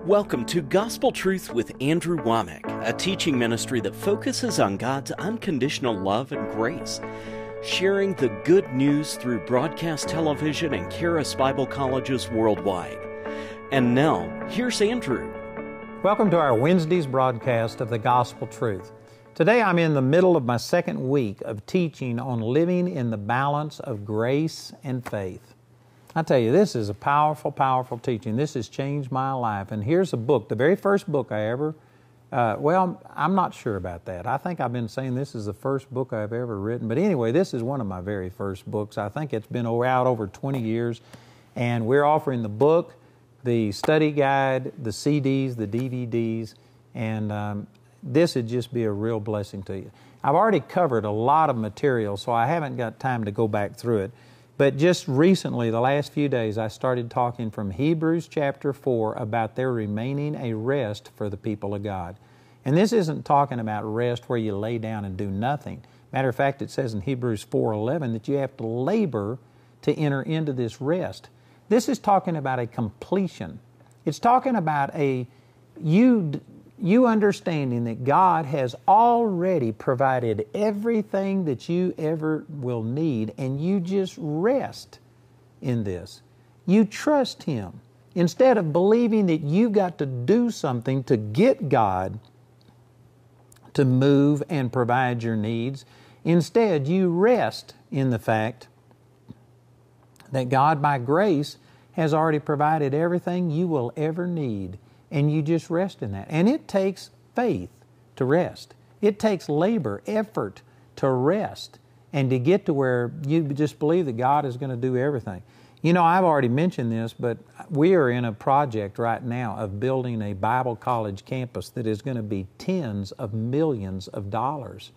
Welcome to Gospel Truth with Andrew Wommack, a teaching ministry that focuses on God's unconditional love and grace, sharing the good news through broadcast television and Charis Bible colleges worldwide. And now, here's Andrew. Welcome to our Wednesday's broadcast of the Gospel Truth. Today I'm in the middle of my second week of teaching on living in the balance of grace and faith. I tell you, this is a powerful, powerful teaching. This has changed my life. And here's a book, the very first book I ever, I'm not sure about that. I think I've been saying this is the first book I've ever written. But anyway, this is one of my very first books. I think it's been out over 20 years. And we're offering the book, the study guide, the CDs, the DVDs, and this would just be a real blessing to you. I've already covered a lot of material, so I haven't got time to go back through it. But just recently, the last few days, I started talking from Hebrews chapter 4 about there remaining a rest for the people of God. And this isn't talking about rest where you lay down and do nothing. Matter of fact, it says in Hebrews 4:11 that you have to labor to enter into this rest. This is talking about a completion. It's talking about you understanding that God has already provided everything that you ever will need, and you just rest in this. You trust Him. Instead of believing that you've got to do something to get God to move and provide your needs, instead you rest in the fact that God, by grace, has already provided everything you will ever need. And you just rest in that. And it takes faith to rest. It takes labor, effort to rest and to get to where you just believe that God is going to do everything. You know, I've already mentioned this, but we are in a project right now of building a Bible college campus that is going to be tens of millions of dollars.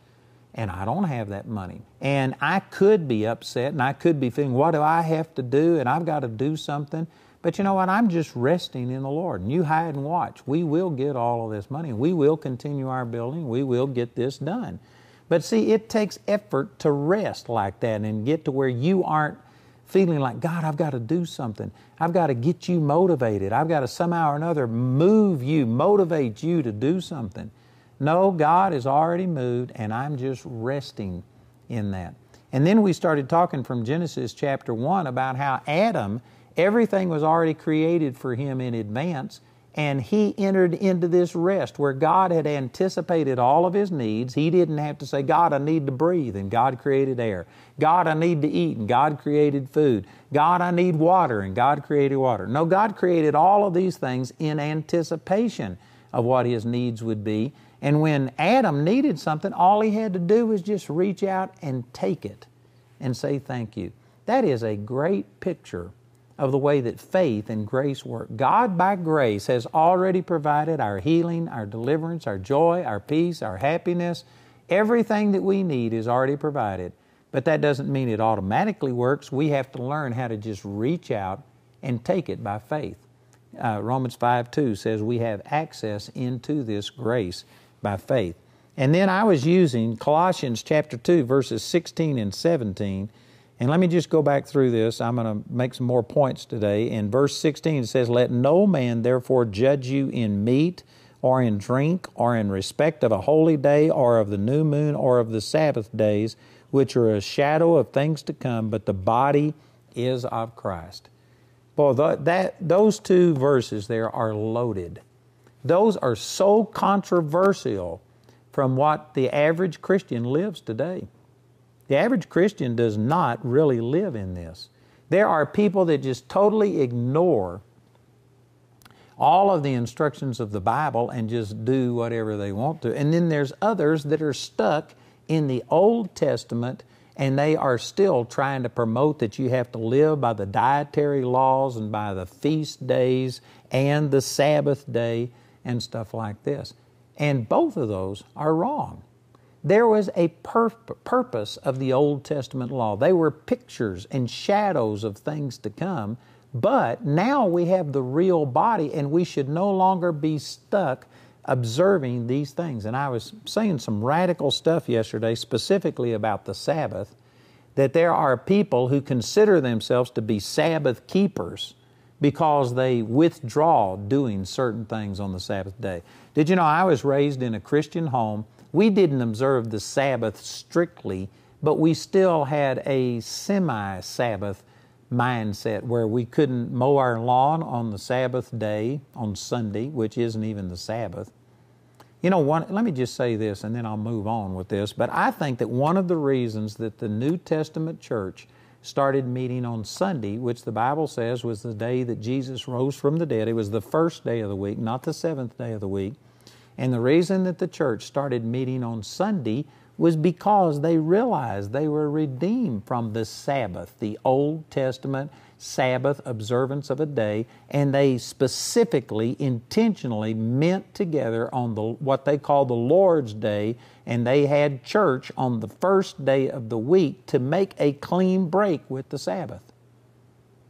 And I don't have that money. And I could be upset and I could be thinking, what do I have to do? And I've got to do something. But you know what? I'm just resting in the Lord. And you hide and watch. We will get all of this money. We will continue our building. We will get this done. But see, it takes effort to rest like that and get to where you aren't feeling like, God, I've got to do something. I've got to get you motivated. I've got to somehow or another move you, motivate you to do something. No, God is already moved, and I'm just resting in that. And then we started talking from Genesis chapter 1 about how Adam, everything was already created for him in advance, and he entered into this rest where God had anticipated all of his needs. He didn't have to say, God, I need to breathe, and God created air. God, I need to eat, and God created food. God, I need water, and God created water. No, God created all of these things in anticipation of what his needs would be. And when Adam needed something, all he had to do was just reach out and take it and say thank you. That is a great picture of the way that faith and grace work. God, by grace, has already provided our healing, our deliverance, our joy, our peace, our happiness. Everything that we need is already provided. But that doesn't mean it automatically works. We have to learn how to just reach out and take it by faith. Romans 5:2 says we have access into this grace by faith. And then I was using Colossians chapter 2, verses 16 and 17. And let me just go back through this. I'm going to make some more points today. In verse 16 it says, let no man therefore judge you in meat or in drink or in respect of a holy day or of the new moon or of the Sabbath days, which are a shadow of things to come, but the body is of Christ. Boy, those two verses there are loaded. Those are so controversial from what the average Christian lives today. The average Christian does not really live in this. There are people that just totally ignore all of the instructions of the Bible and just do whatever they want to. And then there's others that are stuck in the Old Testament, and they are still trying to promote that you have to live by the dietary laws and by the feast days and the Sabbath day and stuff like this. And both of those are wrong. There was a purpose of the Old Testament law. They were pictures and shadows of things to come, but now we have the real body, and we should no longer be stuck observing these things. And I was saying some radical stuff yesterday, specifically about the Sabbath, that there are people who consider themselves to be Sabbath keepers, because they withdraw doing certain things on the Sabbath day. Did you know I was raised in a Christian home? We didn't observe the Sabbath strictly, but we still had a semi-Sabbath mindset where we couldn't mow our lawn on the Sabbath day, on Sunday, which isn't even the Sabbath. You know, let me just say this and then I'll move on with this, but I think that one of the reasons that the New Testament church started meeting on Sunday, which the Bible says was the day that Jesus rose from the dead, it was the first day of the week, not the seventh day of the week, and the reason that the church started meeting on Sunday was because they realized they were redeemed from the Sabbath, the Old Testament Sabbath observance of a day, and they specifically, intentionally met together on what they call the Lord's Day, and they had church on the first day of the week to make a clean break with the Sabbath.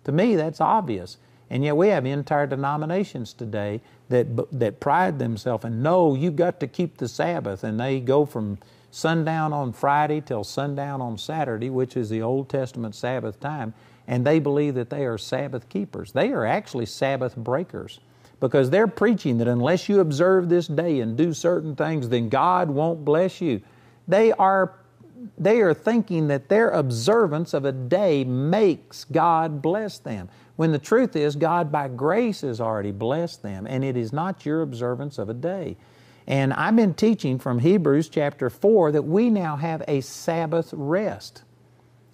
To me, that's obvious. And yet we have entire denominations today that pride themselves and no, you've got to keep the Sabbath, and they go from sundown on Friday till sundown on Saturday, which is the Old Testament Sabbath time, and they believe that they are Sabbath keepers. They are actually Sabbath breakers because they're preaching that unless you observe this day and do certain things, then God won't bless you. They are thinking that their observance of a day makes God bless them, when the truth is God by grace has already blessed them, and it is not your observance of a day. And I've been teaching from Hebrews chapter 4 that we now have a Sabbath rest.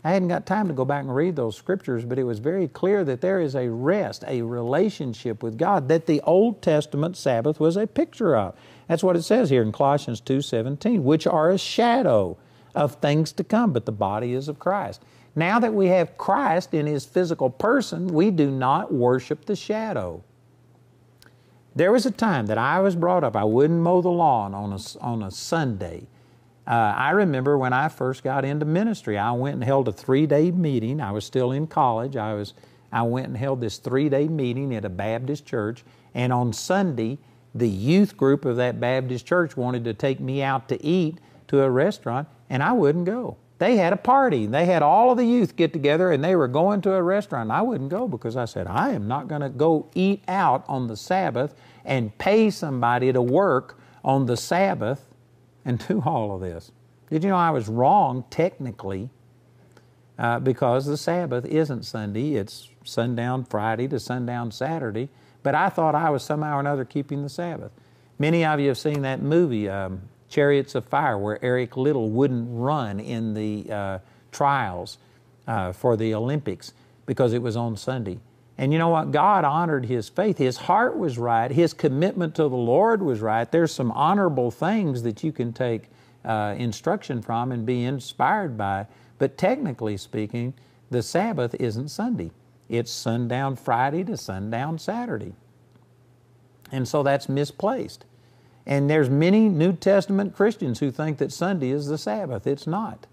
I hadn't got time to go back and read those scriptures, but it was very clear that there is a rest, a relationship with God that the Old Testament Sabbath was a picture of. That's what it says here in Colossians 2:17, which are a shadow of things to come, but the body is of Christ. Now that we have Christ in His physical person, we do not worship the shadow. There was a time that I was brought up, I wouldn't mow the lawn on a Sunday. I remember when I first got into ministry, I went and held a 3-day meeting. I was still in college. I went and held this 3-day meeting at a Baptist church, and on Sunday, the youth group of that Baptist church wanted to take me out to eat to a restaurant, and I wouldn't go. They had a party. They had all of the youth get together, and they were going to a restaurant. I wouldn't go because I said, I am not going to go eat out on the Sabbath and pay somebody to work on the Sabbath and do all of this. Did you know I was wrong technically because the Sabbath isn't Sunday. It's sundown Friday to sundown Saturday. But I thought I was somehow or another keeping the Sabbath. Many of you have seen that movie, Chariots of Fire, where Eric Liddell wouldn't run in the trials for the Olympics because it was on Sunday. And you know what? God honored his faith. His heart was right. His commitment to the Lord was right. There's some honorable things that you can take instruction from and be inspired by. But technically speaking, the Sabbath isn't Sunday. It's sundown Friday to sundown Saturday. And so that's misplaced. And there's many New Testament Christians who think that Sunday is the Sabbath. It's not.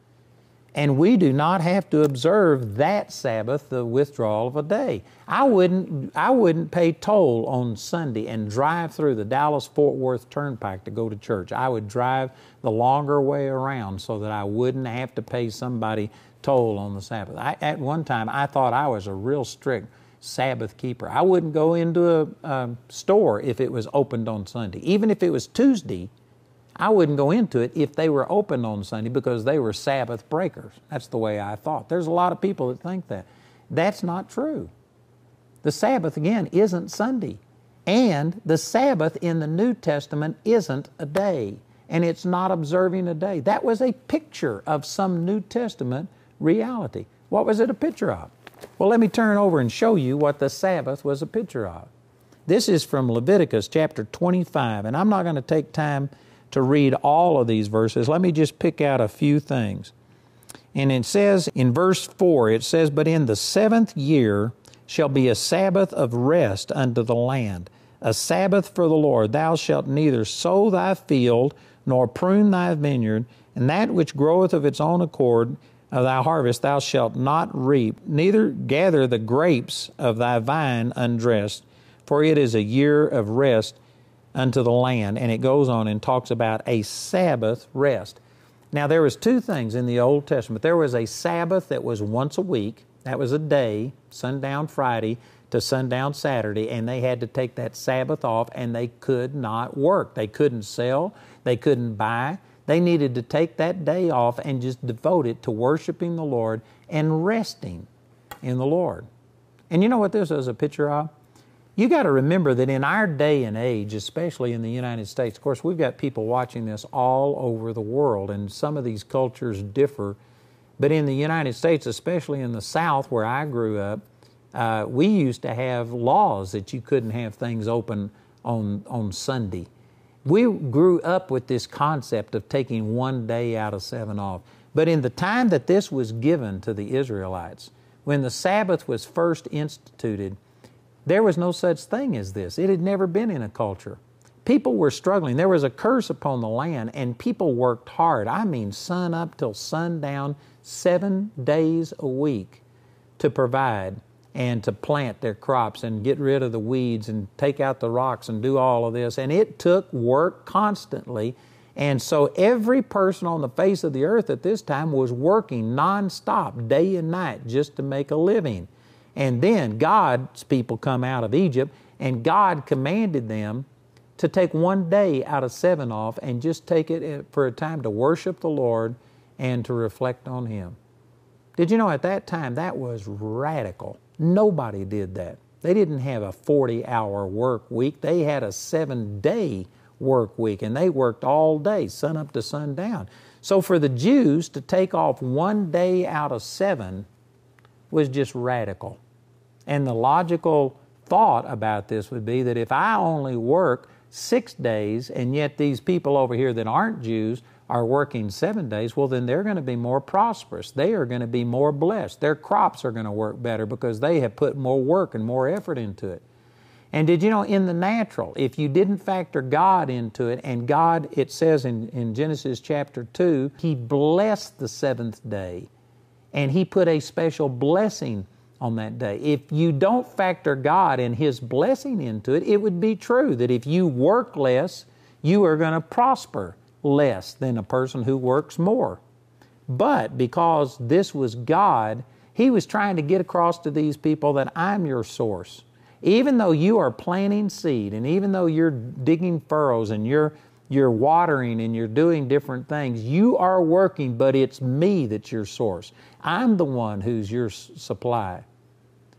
And we do not have to observe that Sabbath, the withdrawal of a day. I wouldn't pay toll on Sunday and drive through the Dallas-Fort Worth Turnpike to go to church. I would drive the longer way around so that I wouldn't have to pay somebody toll on the Sabbath. At one time, I thought I was a real strict Sabbath keeper. I wouldn't go into a store if it was opened on Sunday. Even if it was Tuesday, I wouldn't go into it if they were open on Sunday because they were Sabbath breakers. That's the way I thought. There's a lot of people that think that. That's not true. The Sabbath, again, isn't Sunday. And the Sabbath in the New Testament isn't a day. And it's not observing a day. That was a picture of some New Testament reality. What was it a picture of? Well, let me turn over and show you what the Sabbath was a picture of. This is from Leviticus chapter 25, and I'm not going to take time to read all of these verses. Let me just pick out a few things. And it says in verse 4, it says, "But in the 7th year shall be a Sabbath of rest unto the land, a Sabbath for the Lord. Thou shalt neither sow thy field, nor prune thy vineyard, and that which groweth of its own accord of thy harvest thou shalt not reap, neither gather the grapes of thy vine undressed, for it is a year of rest unto the land." And it goes on and talks about a Sabbath rest. Now there was two things in the Old Testament. There was a Sabbath that was once a week. That was a day, sundown Friday to sundown Saturday, and they had to take that Sabbath off, and they could not work. They couldn't sell. They couldn't buy. They needed to take that day off and just devote it to worshiping the Lord and resting in the Lord. And you know what this is a picture of? You got to remember that in our day and age, especially in the United States, of course, we've got people watching this all over the world, and some of these cultures differ. But in the United States, especially in the South where I grew up, we used to have laws that you couldn't have things open on Sunday. We grew up with this concept of taking one day out of 7 off. But in the time that this was given to the Israelites, when the Sabbath was first instituted, there was no such thing as this. It had never been in a culture. People were struggling. There was a curse upon the land, and people worked hard. I mean, sun up till sundown, 7 days a week to provide and to plant their crops and get rid of the weeds and take out the rocks and do all of this. And it took work constantly. And so every person on the face of the earth at this time was working nonstop, day and night, just to make a living. And then God's people come out of Egypt, and God commanded them to take one day out of 7 off and just take it for a time to worship the Lord and to reflect on Him. Did you know at that time that was radical? Nobody did that. They didn't have a 40-hour work week. They had a 7-day work week, and they worked all day, sun up to sundown. So for the Jews to take off one day out of 7 was just radical. And the logical thought about this would be that if I only work 6 days, and yet these people over here that aren't Jews are working 7 days, well, then they're going to be more prosperous. They are going to be more blessed. Their crops are going to work better because they have put more work and more effort into it. And did you know, in the natural, if you didn't factor God into it, and God, it says in Genesis chapter 2, He blessed the 7th day, and He put a special blessing on that day. If you don't factor God and His blessing into it, it would be true that if you work less, you are going to prosper less than a person who works more. But because this was God, He was trying to get across to these people that I'm your source. Even though you are planting seed, and even though you're digging furrows and you're watering and you're doing different things, you are working, but it's me that's your source. I'm the one who's your supply.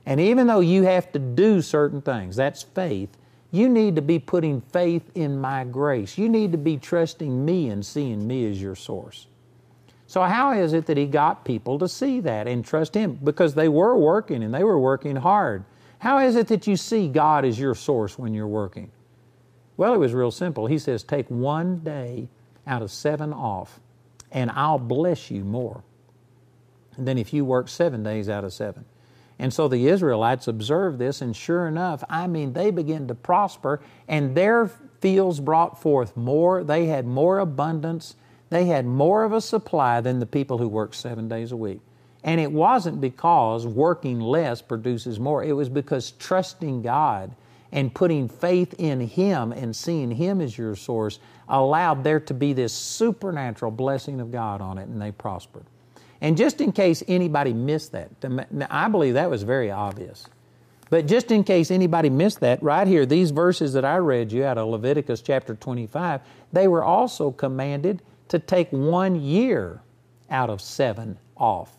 And even though you have to do certain things, that's faith, you need to be putting faith in my grace. You need to be trusting me and seeing me as your source. So how is it that He got people to see that and trust Him? Because they were working, and they were working hard. How is it that you see God as your source when you're working? Well, it was real simple. He says, take one day out of 7 off, and I'll bless you more than if you work 7 days out of 7. And so the Israelites observed this, and sure enough, they began to prosper, and their fields brought forth more. They had more abundance. They had more of a supply than the people who worked 7 days a week. And it wasn't because working less produces more. It was because trusting God and putting faith in Him and seeing Him as your source allowed there to be this supernatural blessing of God on it, and they prospered. And just in case anybody missed that, I believe that was very obvious. But just in case anybody missed that, right here, these verses that I read you out of Leviticus chapter 25, they were also commanded to take 1 year out of 7 off.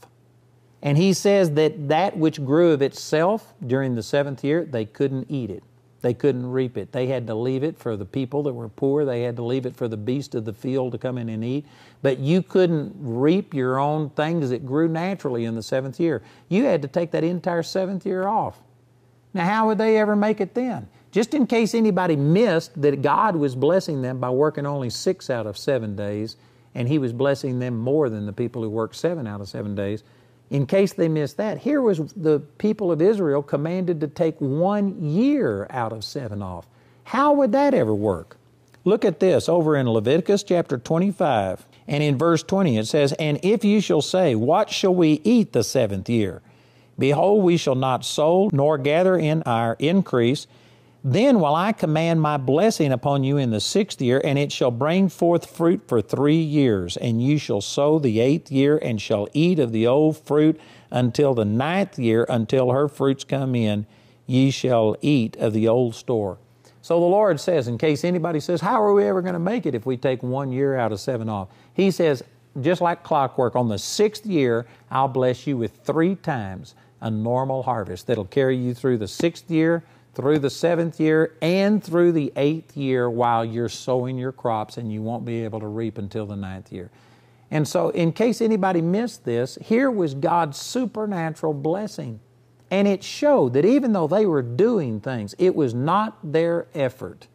And He says that which grew of itself during the 7th year, they couldn't eat it. They couldn't reap it. They had to leave it for the people that were poor. They had to leave it for the beast of the field to come in and eat. But you couldn't reap your own things that grew naturally in the 7th year. You had to take that entire 7th year off. Now, how would they ever make it then? Just in case anybody missed that God was blessing them by working only 6 out of 7 days, and He was blessing them more than the people who worked 7 out of 7 days, in case they missed that, here was the people of Israel commanded to take 1 year out of 7 off. How would that ever work? Look at this over in Leviticus chapter 25, and in verse 20 it says, "And if you shall say, what shall we eat the 7th year? Behold, we shall not sow, nor gather in our increase. Then will I command my blessing upon you in the 6th year, and it shall bring forth fruit for 3 years. And you shall sow the 8th year, and shall eat of the old fruit until the 9th year, until her fruits come in. ye shall eat of the old store. So the Lord says, in case anybody says, how are we ever going to make it if we take 1 year out of 7 off? He says, just like clockwork, on the 6th year, I'll bless you with 3 times a normal harvest that'll carry you through the 6th year, through the 7th year, and through the 8th year while you're sowing your crops, and you won't be able to reap until the 9th year. And so in case anybody missed this, here was God's supernatural blessing. And it showed that even though they were doing things, it was not their effort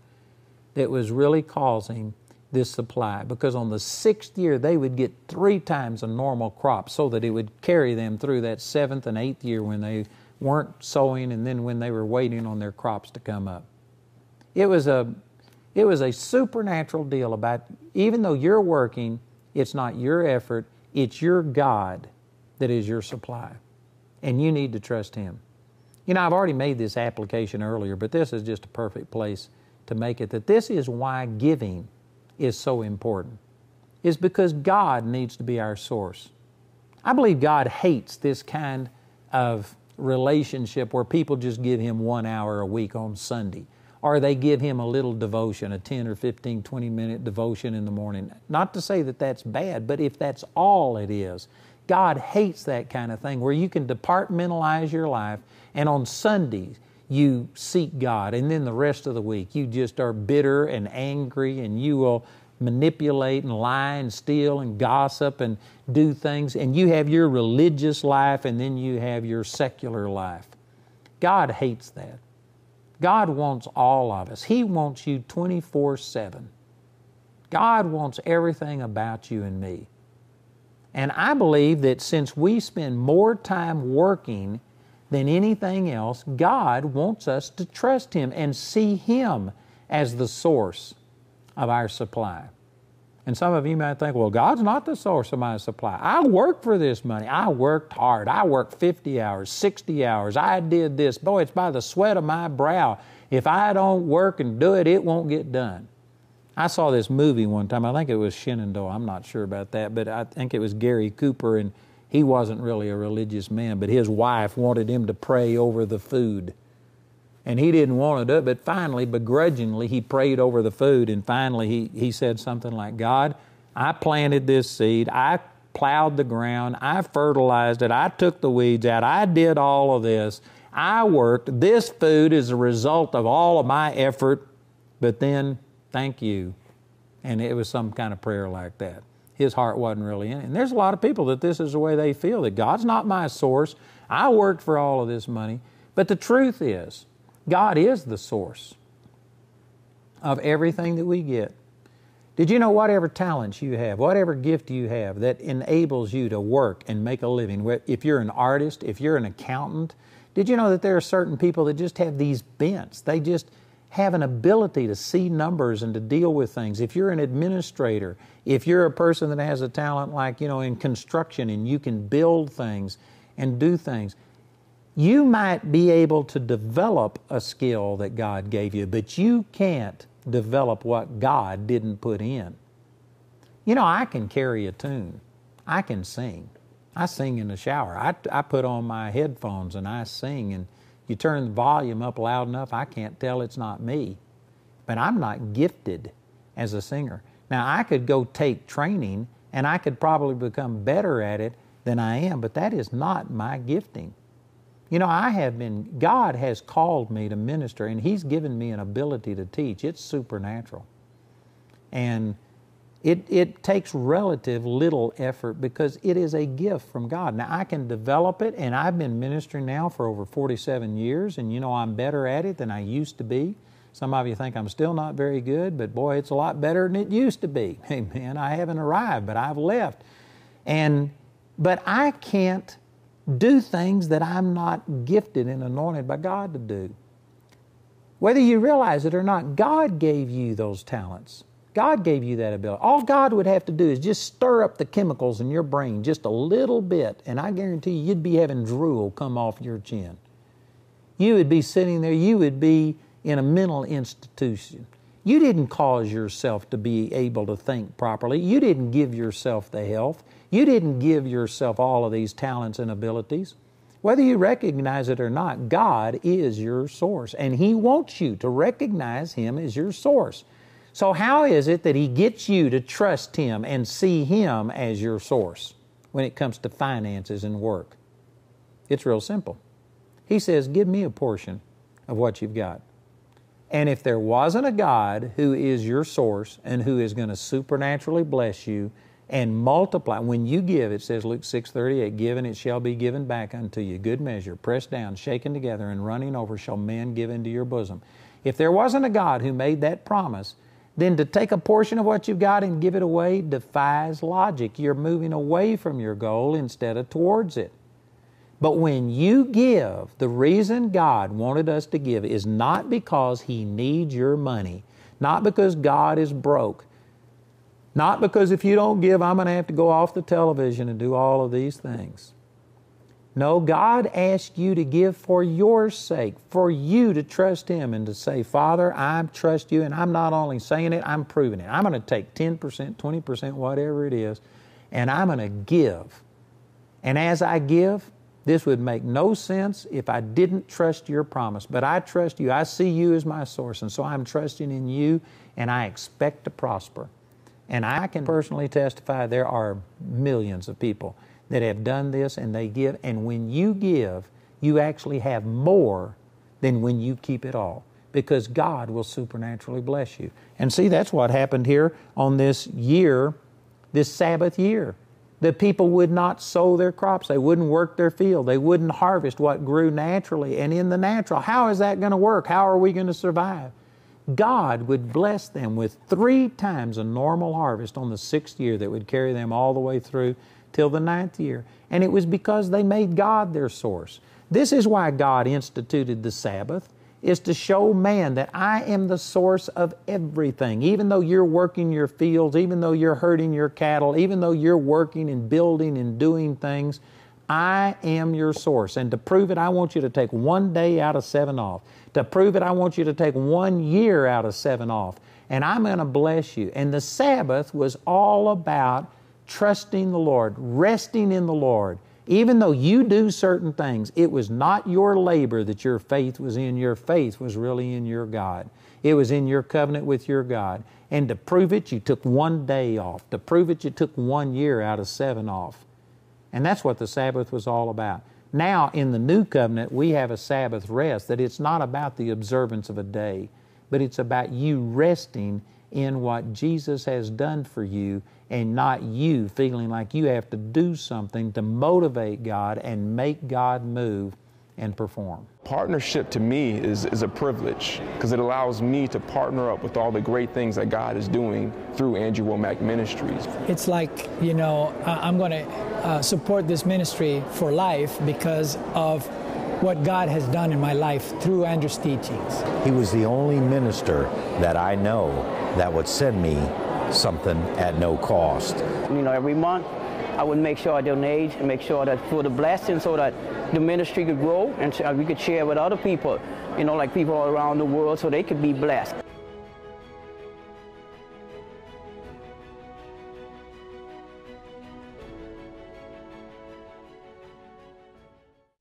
that was really causing this supply. Because on the 6th year, they would get 3 times a normal crop so that it would carry them through that 7th and 8th year when they weren't sowing and then when they were waiting on their crops to come up. It was a supernatural deal about, even though you're working, it's not your effort, it's your God that is your supply. And you need to trust Him. You know, I've already made this application earlier, but this is just a perfect place to make it, that this is why giving is so important. It's because God needs to be our source. I believe God hates this kind of relationship where people just give Him 1 hour a week on Sunday, or they give Him a little devotion, a 10 or 15, 20-minute devotion in the morning. Not to say that that's bad, but if that's all it is, God hates that kind of thing where you can departmentalize your life, and on Sundays you seek God, and then the rest of the week you just are bitter and angry, and you will manipulate and lie and steal and gossip and do things, and you have your religious life and then you have your secular life. God hates that. God wants all of us. He wants you 24/7. God wants everything about you and me. And I believe that since we spend more time working than anything else, God wants us to trust Him and see Him as the source of our supply. And some of you might think, well, God's not the source of my supply. I worked for this money. I worked hard. I worked 50 hours, 60 hours. I did this. Boy, it's by the sweat of my brow. If I don't work and do it, it won't get done. I saw this movie one time. I think it was Shenandoah. I'm not sure about that, but I think it was Gary Cooper, and he wasn't really a religious man, but his wife wanted him to pray over the food. And he didn't want to do it, but finally, begrudgingly, he prayed over the food, and finally he said something like, God, I planted this seed, I plowed the ground, I fertilized it, I took the weeds out, I did all of this, I worked, this food is a result of all of my effort, but then, thank you. And it was some kind of prayer like that. His heart wasn't really in it. And there's a lot of people that this is the way they feel, that God's not my source, I worked for all of this money. But the truth is, God is the source of everything that we get. Did you know whatever talents you have, whatever gift you have that enables you to work and make a living, if you're an artist, if you're an accountant, did you know that there are certain people that just have these bents? They just have an ability to see numbers and to deal with things. If you're an administrator, if you're a person that has a talent like, in construction and you can build things and do things, you might be able to develop a skill that God gave you, but you can't develop what God didn't put in. I can carry a tune. I can sing. I sing in the shower. I put on my headphones and I sing, and you turn the volume up loud enough, I can't tell it's not me. But I'm not gifted as a singer. Now, I could go take training and I could probably become better at it than I am, but that is not my gifting. God has called me to minister, and He's given me an ability to teach. It's supernatural. And it takes relative little effort because it is a gift from God. Now, I can develop it, and I've been ministering now for over 47 years, and I'm better at it than I used to be. Some of you think I'm still not very good, but boy, it's a lot better than it used to be. Amen. I haven't arrived, but I've left. But I can't do things that I'm not gifted and anointed by God to do. Whether you realize it or not, God gave you those talents. God gave you that ability. All God would have to do is just stir up the chemicals in your brain just a little bit, and I guarantee you'd be having drool come off your chin. You would be sitting there, you would be in a mental institution. You didn't cause yourself to be able to think properly. You didn't give yourself the health. You didn't give yourself all of these talents and abilities. Whether you recognize it or not, God is your source, and He wants you to recognize Him as your source. So how is it that He gets you to trust Him and see Him as your source when it comes to finances and work? It's real simple. He says, give me a portion of what you've got. And if there wasn't a God who is your source and who is going to supernaturally bless you and multiply, when you give, it says Luke 6:38, give and it shall be given back unto you. Good measure, pressed down, shaken together, and running over shall men give into your bosom. If there wasn't a God who made that promise, then to take a portion of what you've got and give it away defies logic. You're moving away from your goal instead of towards it. But when you give, the reason God wanted us to give is not because He needs your money, not because God is broke, not because if you don't give, I'm going to have to go off the television and do all of these things. No, God asked you to give for your sake, for you to trust Him and to say, Father, I trust You, and I'm not only saying it, I'm proving it. I'm going to take 10%, 20%, whatever it is, and I'm going to give. And as I give, this would make no sense if I didn't trust Your promise. But I trust You. I see You as my source, and so I'm trusting in You, and I expect to prosper. And I can personally testify there are millions of people that have done this, and they give. And when you give, you actually have more than when you keep it all, because God will supernaturally bless you. And see, that's what happened here on this year, this Sabbath year. The people would not sow their crops. They wouldn't work their field. They wouldn't harvest what grew naturally. And in the natural, how is that going to work? How are we going to survive? God would bless them with 3 times a normal harvest on the 6th year that would carry them all the way through till the 9th year. And it was because they made God their source. This is why God instituted the Sabbath, is to show man that I am the source of everything. Even though you're working your fields, even though you're herding your cattle, even though you're working and building and doing things, I am your source. And to prove it, I want you to take 1 day out of 7 off. To prove it, I want you to take 1 year out of 7 off. And I'm going to bless you. And the Sabbath was all about trusting the Lord, resting in the Lord. Even though you do certain things, it was not your labor that your faith was in. Your faith was really in your God. It was in your covenant with your God. And to prove it, you took 1 day off. To prove it, you took 1 year out of 7 off. And that's what the Sabbath was all about. Now, in the new covenant, we have a Sabbath rest, that it's not about the observance of a day, but it's about you resting in what Jesus has done for you, and not you feeling like you have to do something to motivate God and make God move and perform. Partnership to me is a privilege, because it allows me to partner up with all the great things that God is doing through Andrew Wommack Ministries. It's like, I'm going to support this ministry for life because of what God has done in my life through Andrew's teachings. He was the only minister that I know that would send me something at no cost. Every month I would make sure I donate and make sure that for the blessing, so that the ministry could grow and so we could share with other people, like people all around the world, so they could be blessed.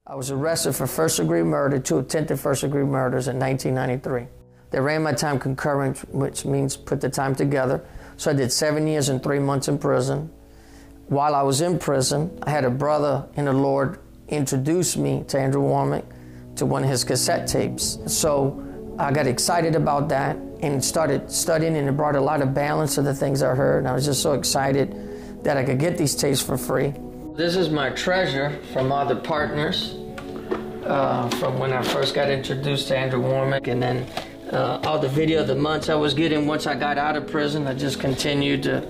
I was arrested for first-degree murder, 2 attempted first-degree murders in 1993. They ran my time concurrent, which means put the time together. So I did 7 years and 3 months in prison. While I was in prison, I had a brother in the Lord introduce me to Andrew Wommack, to one of his cassette tapes. So I got excited about that and started studying, and it brought a lot of balance to the things I heard. And I was just so excited that I could get these tapes for free. This is my treasure from other partners, from when I first got introduced to Andrew Wommack, and then all the video of the months I was getting once I got out of prison. I just continued to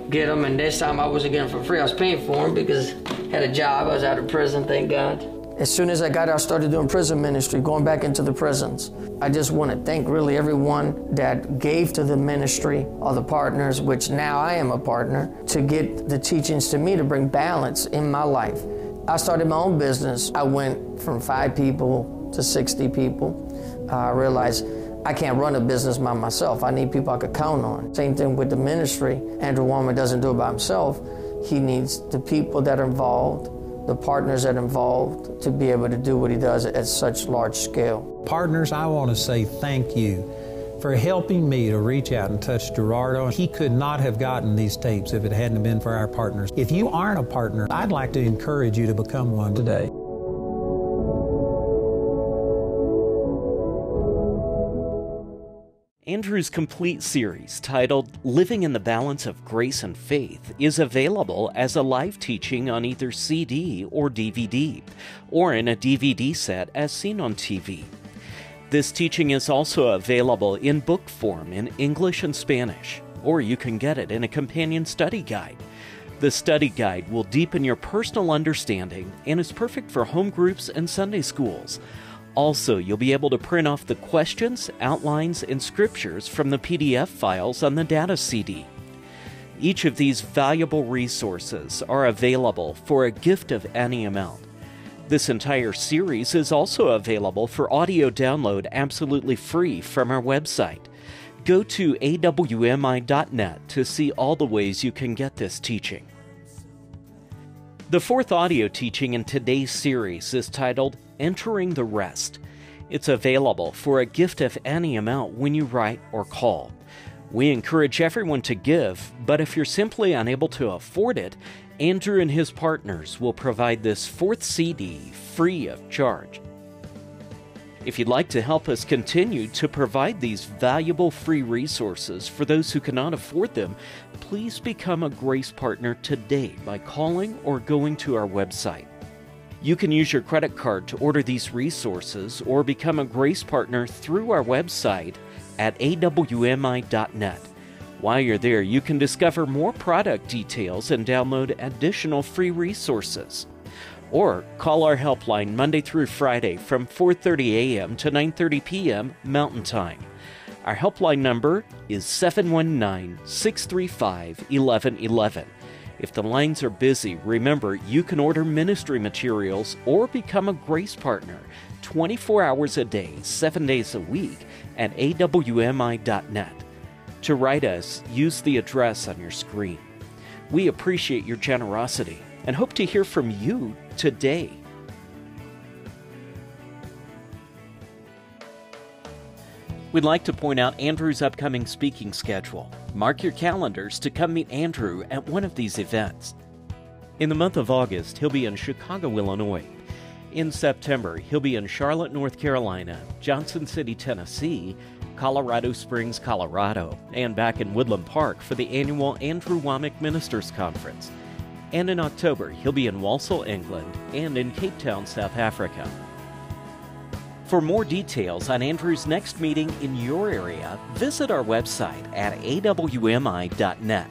get them, and this time I wasn't getting them for free. I was paying for them because I had a job. I was out of prison, thank God. As soon as I got out, I started doing prison ministry, going back into the prisons. I just want to thank really everyone that gave to the ministry, all the partners, which now I am a partner, to get the teachings to me to bring balance in my life. I started my own business. I went from 5 people to 60 people. I realized I can't run a business by myself. I need people I could count on. Same thing with the ministry. Andrew Wommack doesn't do it by himself. He needs the people that are involved, the partners that are involved to be able to do what he does at such large scale. Partners, I want to say thank you for helping me to reach out and touch Gerardo. He could not have gotten these tapes if it hadn't been for our partners. If you aren't a partner, I'd like to encourage you to become one today. Andrew's complete series, titled Living in the Balance of Grace and Faith, is available as a live teaching on either CD or DVD, or in a DVD set as seen on TV. This teaching is also available in book form in English and Spanish, or you can get it in a companion study guide. The study guide will deepen your personal understanding and is perfect for home groups and Sunday schools. Also, you'll be able to print off the questions, outlines, and scriptures from the PDF files on the data CD. Each of these valuable resources are available for a gift of any amount. This entire series is also available for audio download absolutely free from our website. Go to awmi.net to see all the ways you can get this teaching. The fourth audio teaching in today's series is titled Entering the Rest. It's available for a gift of any amount when you write or call. We encourage everyone to give, but if you're simply unable to afford it, Andrew and his partners will provide this fourth CD free of charge. If you'd like to help us continue to provide these valuable free resources for those who cannot afford them, please become a Grace Partner today by calling or going to our website. You can use your credit card to order these resources or become a Grace Partner through our website at awmi.net. While you're there, you can discover more product details and download additional free resources. Or call our helpline Monday through Friday from 4:30 a.m. to 9:30 p.m. Mountain Time. Our helpline number is 719-635-1111. If the lines are busy, remember you can order ministry materials or become a Grace Partner 24 hours a day, 7 days a week at awmi.net. To write us, use the address on your screen. We appreciate your generosity and hope to hear from you today. We'd like to point out Andrew's upcoming speaking schedule. Mark your calendars to come meet Andrew at one of these events. In the month of August, he'll be in Chicago, Illinois. In September, he'll be in Charlotte, North Carolina, Johnson City, Tennessee, Colorado Springs, Colorado, and back in Woodland Park for the annual Andrew Wommack Ministers Conference. And in October, he'll be in Walsall, England, and in Cape Town, South Africa. For more details on Andrew's next meeting in your area, visit our website at awmi.net.